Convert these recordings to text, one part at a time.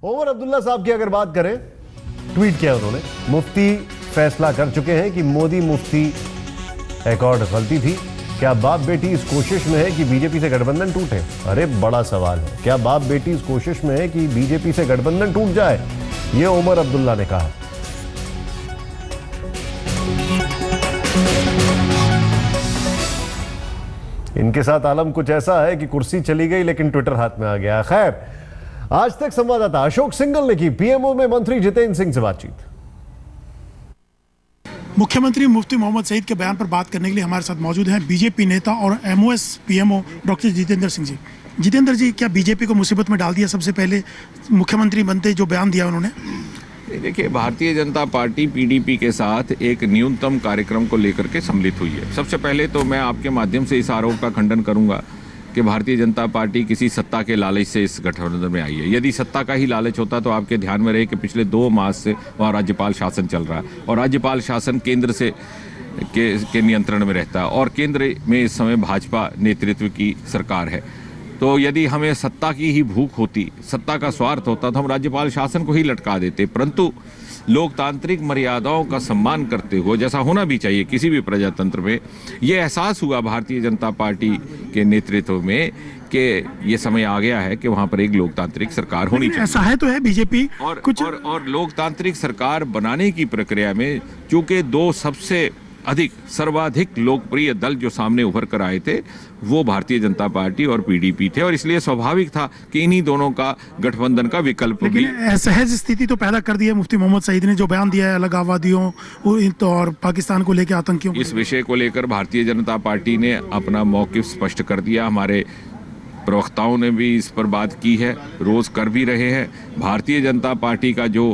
ओमर अब्दुल्ला साहब की अगर बात करें, ट्वीट किया उन्होंने, मुफ्ती फैसला कर चुके हैं कि मोदी मुफ्ती एकॉर्ड गलती थी। क्या बाप बेटी इस कोशिश में है कि बीजेपी से गठबंधन टूटे? अरे बड़ा सवाल है, क्या बाप बेटी इस कोशिश में है कि बीजेपी से गठबंधन टूट जाए? यह ओमर अब्दुल्ला ने कहा। इनके साथ आलम कुछ ऐसा है कि कुर्सी चली गई लेकिन ट्विटर हाथ में आ गया। खैर, आज तक संवाददाता अशोक सिंघल ने की पीएमओ में मंत्री जितेंद्र सिंह से बातचीत। मुख्यमंत्री मुफ्ती मोहम्मद सईद के बयान पर बात करने के लिए हमारे साथ मौजूद हैं बीजेपी नेता और MoS PMO doctor Jitendra Singh ji. Jitendra ji, क्या बीजेपी को मुसीबत में डाल दिया सबसे पहले मुख्यमंत्री बनते जो बयान दिया उन्होंने? देखिए, भारतीय जनता पार्टी पीडीपी के साथ एक न्यूनतम कार्यक्रम को लेकर के सम्मिलित हुई है। सबसे पहले तो मैं आपके माध्यम से इस आरोप का खंडन करूंगा कि भारतीय जनता पार्टी किसी सत्ता के लालच से इस गठबंधन में आई है। यदि सत्ता का ही लालच होता तो आपके ध्यान में रहे कि पिछले 2 मास से वहाँ राज्यपाल शासन चल रहा है और राज्यपाल शासन केंद्र से के नियंत्रण में रहता है और केंद्र में इस समय भाजपा नेतृत्व की सरकार है। तो यदि हमें सत्ता की ही भूख होती, सत्ता का स्वार्थ होता तो हम राज्यपाल शासन को ही लटका देते, परंतु लोकतांत्रिक मर्यादाओं का सम्मान करते हुए, जैसा होना भी चाहिए किसी भी प्रजातंत्र में, ये एहसास हुआ भारतीय जनता पार्टी के नेतृत्व में कि ये समय आ गया है कि वहां पर एक लोकतांत्रिक सरकार होनी चाहिए। ऐसा है तो है बीजेपी और लोकतांत्रिक सरकार बनाने की प्रक्रिया में चूंकि 2 सबसे सर्वाधिक लोकप्रिय दल जो सामने उभर कर आए थे वो भारतीय जनता पार्टी और पीडीपी थे और इसलिए स्वाभाविक था कि इन्हीं दोनों का गठबंधन का विकल्प भी। सहज स्थिति तो पैदा कर दी है मुफ्ती मोहम्मद सईद ने जो बयान दिया है अलगाववादियों और पाकिस्तान को लेकर, आतंकियों। इस विषय को लेकर भारतीय जनता पार्टी ने अपना मौकिफ स्पष्ट कर दिया। हमारे प्रवक्ताओं ने भी इस पर बात की है, रोज कर भी रहे हैं। भारतीय जनता पार्टी का जो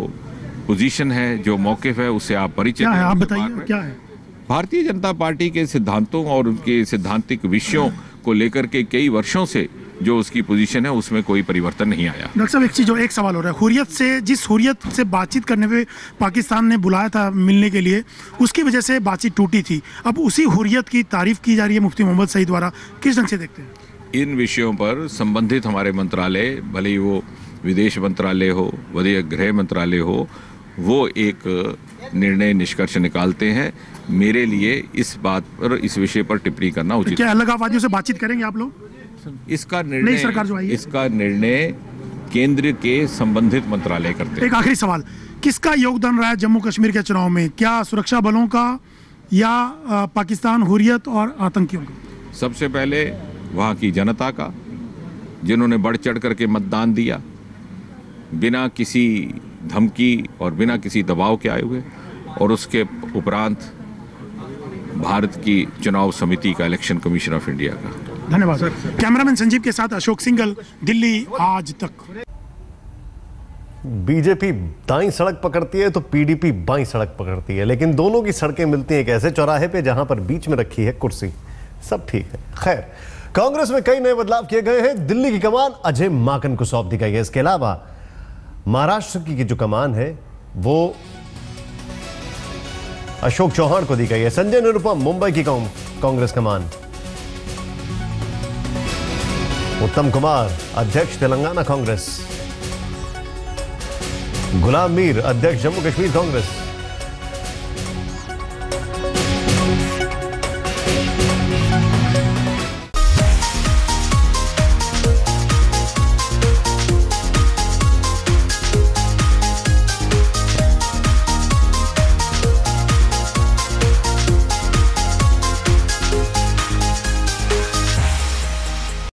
पोजीशन है, जो मौकिफ है, उससे आप परिचित हैं। आप बताइए क्या है? भारतीय जनता पार्टी के सिद्धांतों और उनके सिद्धांतिक विषयों को लेकर के कई वर्षों से जो उसकी पोजीशन है उसमें कोई परिवर्तन नहीं आया। डॉक्टर साहब, एक सवाल हो रहा है, हुर्रियत से, जिस हुर्रियत से बातचीत करने पे पाकिस्तान ने बुलाया था मिलने के लिए, उसकी वजह से बातचीत टूटी थी। अब उसी हुर्रियत की तारीफ की जा रही है मुफ्ती मोहम्मद सईद द्वारा, किस ढंग से देखते हैं? इन विषयों पर संबंधित हमारे मंत्रालय, भले ही वो विदेश मंत्रालय हो, भले गृह मंत्रालय हो, वो एक निर्णय निष्कर्ष निकालते हैं। मेरे लिए इस बात पर, इस विषय पर टिप्पणी करना उचित। क्या अलगाववादियों से बातचीत करेंगे आप लोग? इसका निर्णय केंद्र के संबंधित मंत्रालय करते हैं। एक आखिरी सवाल, किसका योगदान रहा है जम्मू कश्मीर के चुनाव में? क्या सुरक्षा बलों का या पाकिस्तान, हुर्रियत और आतंकियों का? सबसे पहले वहां की जनता का, जिन्होंने बढ़ चढ़ करके मतदान दिया बिना किसी धमकी और बिना किसी दबाव के आए हुए, और उसके उपरांत भारत की चुनाव समिति का, इलेक्शन कमीशन ऑफ इंडिया का। धन्यवाद सर। कैमरामैन संजीव के साथ अशोक सिंघल, दिल्ली आज तक। बीजेपी दाईं सड़क पकड़ती है तो पीडीपी बाईं सड़क पकड़ती है, लेकिन दोनों की सड़कें मिलती हैं एक ऐसे चौराहे पे जहां पर बीच में रखी है कुर्सी। सब ठीक है। खैर, कांग्रेस में कई नए बदलाव किए गए हैं। दिल्ली की कमान अजय माकन को सौंप दी गई है। इसके अलावा महाराष्ट्र की जो कमान है वो अशोक चौहान को दी गई है। संजय निरुपम मुंबई की कांग्रेस कमान, उत्तम कुमार अध्यक्ष तेलंगाना कांग्रेस, गुलाम मीर अध्यक्ष जम्मू कश्मीर कांग्रेस,